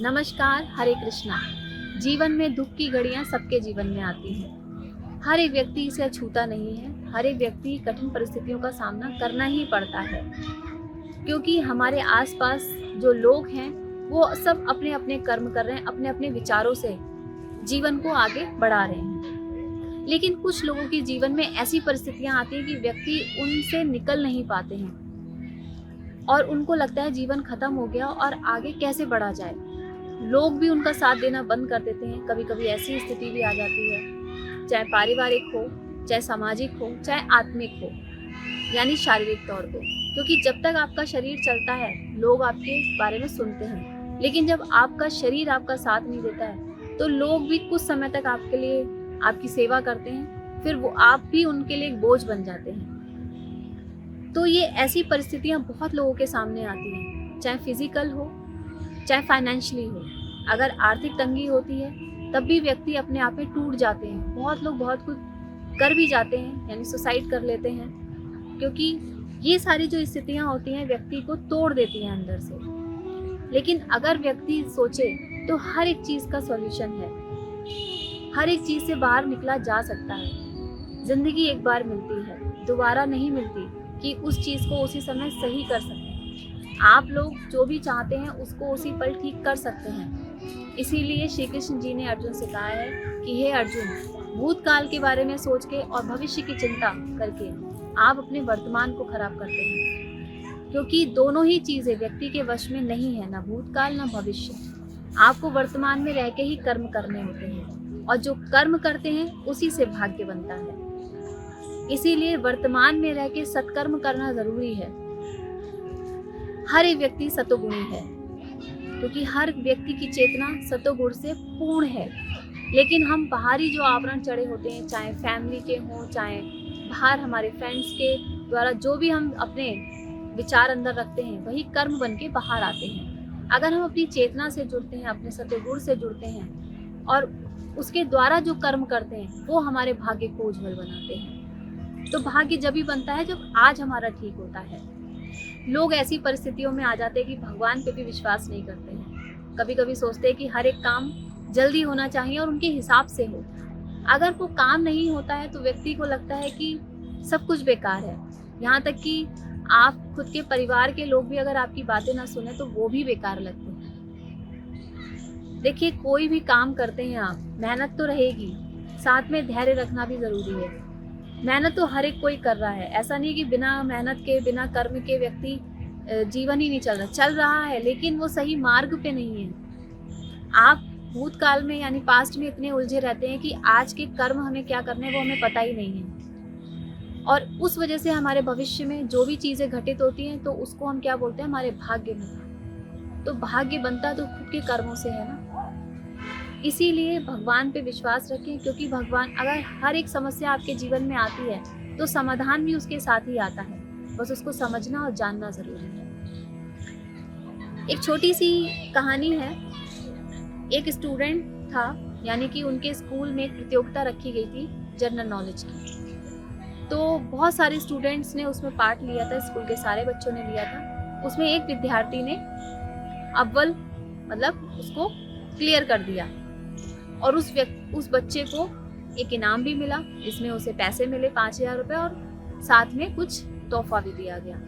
नमस्कार, हरे कृष्णा। जीवन में दुख की घड़ियां सबके जीवन में आती हैं। हर एक व्यक्ति इसे छूता नहीं है। हर एक व्यक्ति कठिन परिस्थितियों का सामना करना ही पड़ता है, क्योंकि हमारे आसपास जो लोग हैं वो सब अपने अपने कर्म कर रहे हैं, अपने अपने विचारों से जीवन को आगे बढ़ा रहे हैं। लेकिन कुछ लोगों के जीवन में ऐसी परिस्थितियां आती हैं कि व्यक्ति उनसे निकल नहीं पाते हैं और उनको लगता है जीवन खत्म हो गया और आगे कैसे बढ़ा जाए। लोग भी उनका साथ देना बंद कर देते हैं। कभी कभी ऐसी स्थिति भी आ जाती है, चाहे पारिवारिक हो, चाहे सामाजिक हो, चाहे आत्मिक हो, यानी शारीरिक तौर पे। क्योंकि जब तक आपका शरीर चलता है लोग आपके बारे में सुनते हैं, लेकिन जब आपका शरीर आपका साथ नहीं देता है तो लोग भी कुछ समय तक आपके लिए आपकी सेवा करते हैं, फिर वो आप भी उनके लिए एक बोझ बन जाते हैं। तो ये ऐसी परिस्थितियां बहुत लोगों के सामने आती हैं, चाहे फिजिकल हो चाहे फाइनेंशियली हो। अगर आर्थिक तंगी होती है तब भी व्यक्ति अपने आप में टूट जाते हैं। बहुत लोग बहुत कुछ कर भी जाते हैं, यानी सुसाइड कर लेते हैं, क्योंकि ये सारी जो स्थितियां होती हैं व्यक्ति को तोड़ देती हैं अंदर से। लेकिन अगर व्यक्ति सोचे तो हर एक चीज का सॉल्यूशन है, हर एक चीज से बाहर निकला जा सकता है। जिंदगी एक बार मिलती है, दोबारा नहीं मिलती कि उस चीज को उसी समय सही कर सकते हैं। आप लोग जो भी चाहते हैं उसको उसी पल ठीक कर सकते हैं। इसीलिए श्री कृष्ण जी ने अर्जुन से कहा है कि हे अर्जुन, भूतकाल के बारे में सोच के और भविष्य की चिंता करके आप अपने वर्तमान को खराब करते हैं, क्योंकि दोनों ही चीजें व्यक्ति के वश में नहीं है, ना भूतकाल ना भविष्य। आपको वर्तमान में रह के ही कर्म करने होते हैं और जो कर्म करते हैं उसी से भाग्य बनता है। इसीलिए वर्तमान में रह के सत्कर्म करना जरूरी है। हर एक व्यक्ति सतोगुणी है, क्योंकि हर व्यक्ति की चेतना सतोगुण से पूर्ण है। लेकिन हम बाहरी जो आवरण चढ़े होते हैं, चाहे फैमिली के हों, चाहे बाहर हमारे फ्रेंड्स के द्वारा जो भी हम अपने विचार अंदर रखते हैं, वही कर्म बन के बाहर आते हैं। अगर हम अपनी चेतना से जुड़ते हैं, अपने सतोगुण से जुड़ते हैं और उसके द्वारा जो कर्म करते हैं वो हमारे भाग्य को उज्जवल बनाते हैं। तो भाग्य जब भी बनता है जब आज हमारा ठीक होता है। लोग ऐसी परिस्थितियों में आ जाते हैं कि भगवान पे भी विश्वास नहीं करते हैं। कभी कभी सोचते हैं कि हर एक काम जल्दी होना चाहिए और उनके हिसाब से हो। अगर वो काम नहीं होता है तो व्यक्ति को लगता है कि सब कुछ बेकार है। यहाँ तक कि आप खुद के परिवार के लोग भी अगर आपकी बातें ना सुने तो वो भी बेकार लगते हैं। देखिए, कोई भी काम करते हैं आप, मेहनत तो रहेगी, साथ में धैर्य रखना भी जरूरी है। मेहनत तो हर एक कोई कर रहा है, ऐसा नहीं कि बिना मेहनत के बिना कर्म के व्यक्ति जीवन ही नहीं चल रहा है, लेकिन वो सही मार्ग पे नहीं है। आप भूतकाल में यानी पास्ट में इतने उलझे रहते हैं कि आज के कर्म हमें क्या करने हैं वो हमें पता ही नहीं है, और उस वजह से हमारे भविष्य में जो भी चीजें घटित होती हैं तो उसको हम क्या बोलते हैं, हमारे भाग्य में। तो भाग्य बनता तो खुद के कर्मों से है ना। इसीलिए भगवान पे विश्वास रखें, क्योंकि भगवान, अगर हर एक समस्या आपके जीवन में आती है तो समाधान भी उसके साथ ही आता है, बस उसको समझना और जानना जरूरी है। एक छोटी सी कहानी है। एक स्टूडेंट था, यानी कि उनके स्कूल में एक प्रतियोगिता रखी गई थी जनरल नॉलेज की। तो बहुत सारे स्टूडेंट्स ने उसमें पार्ट लिया था, स्कूल के सारे बच्चों ने लिया था। उसमें एक विद्यार्थी ने अव्वल मतलब उसको क्लियर कर दिया और उस बच्चे को एक इनाम भी मिला, जिसमें उसे पैसे मिले 5,000 रुपए और साथ में कुछ तोहफा भी दिया गया।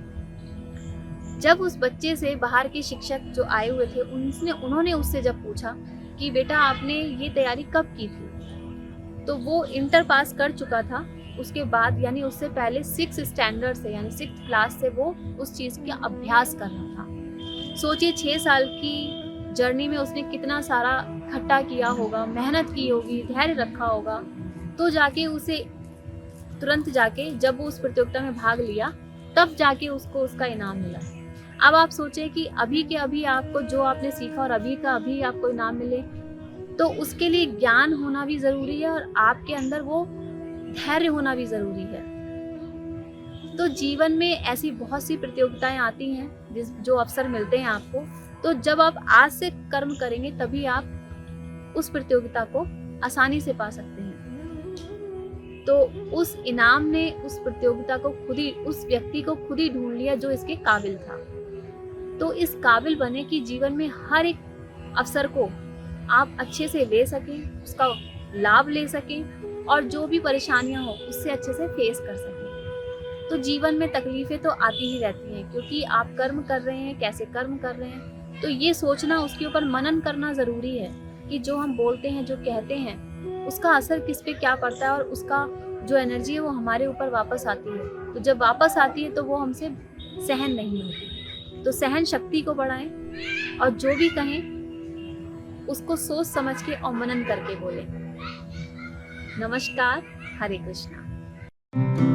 जब उस बच्चे से बाहर के शिक्षक जो आए हुए थे उन्होंने उससे जब पूछा कि बेटा आपने ये तैयारी कब की थी, तो वो इंटर पास कर चुका था। उसके बाद यानी उससे पहले 6 स्टैंडर्ड से यानी 6th क्लास से वो उस चीज का अभ्यास कर रहा था। सोचिए 6 साल की जर्नी में उसने कितना सारा इकट्ठा किया होगा, मेहनत की होगी, धैर्य रखा होगा, तो जाके उसे तुरंत जाके जब वो उस प्रतियोगिता में भाग लिया तब जाके उसको उसका इनाम मिला। अब आप सोचें कि अभी के अभी आपको जो आपने सीखा और अभी का अभी आपको इनाम मिले, तो उसके लिए ज्ञान होना भी जरूरी है और आपके अंदर वो धैर्य होना भी जरूरी है। तो जीवन में ऐसी बहुत सी प्रतियोगिताएं आती हैं जो अवसर मिलते हैं आपको, तो जब आप आज से कर्म करेंगे तभी आप उस प्रतियोगिता को आसानी से पा सकते हैं। तो उस इनाम ने उस प्रतियोगिता को उस व्यक्ति को खुद ही ढूंढ लिया जो इसके काबिल था। तो इस काबिल बने कि जीवन में हर एक अवसर को आप अच्छे से ले सकें, उसका लाभ ले सकें और जो भी परेशानियां हो उससे अच्छे से फेस कर सकें। तो जीवन में तकलीफें तो आती ही रहती हैं, क्योंकि आप कर्म कर रहे हैं, कैसे कर्म कर रहे हैं, तो ये सोचना, उसके ऊपर मनन करना ज़रूरी है कि जो हम बोलते हैं, जो कहते हैं, उसका असर किस पे क्या पड़ता है और उसका जो एनर्जी है वो हमारे ऊपर वापस आती है। तो जब वापस आती है तो वो हमसे सहन नहीं होती। तो सहन शक्ति को बढ़ाएं और जो भी कहें उसको सोच समझ के और मनन करके बोलें। नमस्कार, हरे कृष्णा।